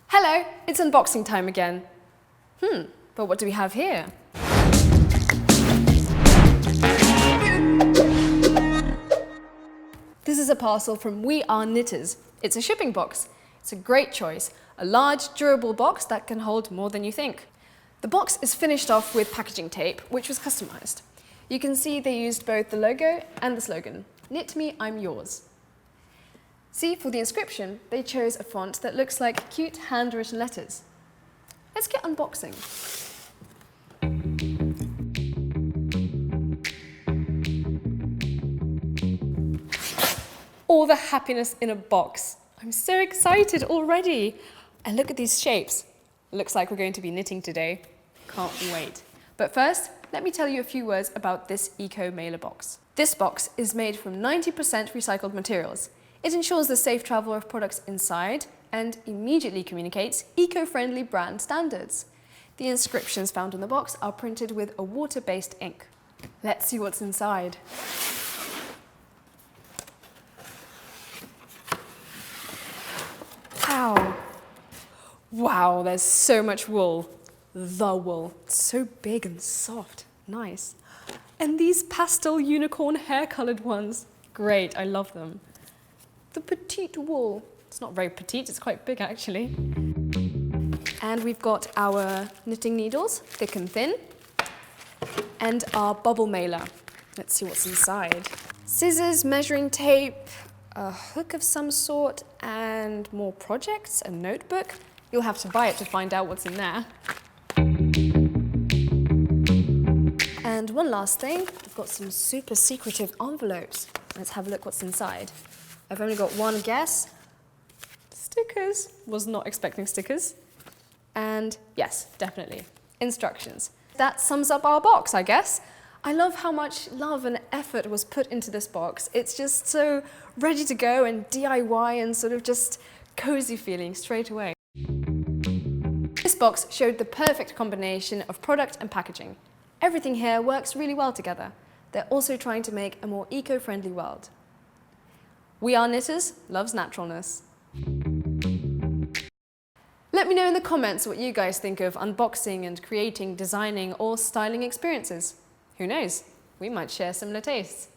Hello, it's unboxing time again. But what do we have here? This is a parcel from We Are Knitters. It's a shipping box. It's a great choice. A large, durable box that can hold more than you think. The box is finished off with packaging tape, which was customized. You can see they used both the logo and the slogan, "Knit me, I'm yours." See, for the inscription, they chose a font that looks like cute handwritten letters. Let's get unboxing. All the happiness in a box. I'm so excited already. And look at these shapes. Looks like we're going to be knitting today. Can't wait. But first, let me tell you a few words about this eco mailer box. This box is made from 90% recycled materials. It ensures the safe travel of products inside and immediately communicates eco-friendly brand standards. The inscriptions found on the box are printed with a water-based ink. Let's see what's inside. Wow. Wow, there's so much wool. The wool. It's so big and soft. Nice. And these pastel unicorn hair-colored ones. Great, I love them. The petite wool. It's not very petite, it's quite big actually. And we've got our knitting needles, thick and thin, and our bubble mailer. Let's see what's inside. Scissors, measuring tape, a hook of some sort, and more projects, a notebook. You'll have to buy it to find out what's in there. And one last thing, we've got some super secretive envelopes. Let's have a look what's inside. I've only got one guess. Stickers. Was not expecting stickers. And yes, definitely, instructions. That sums up our box, I guess. I love how much love and effort was put into this box. It's just so ready to go and DIY and sort of just cozy feeling straight away. This box showed the perfect combination of product and packaging. Everything here works really well together. They're also trying to make a more eco-friendly world. We Are Knitters loves naturalness. Let me know in the comments what you guys think of unboxing and creating, designing or styling experiences. Who knows, we might share similar tastes.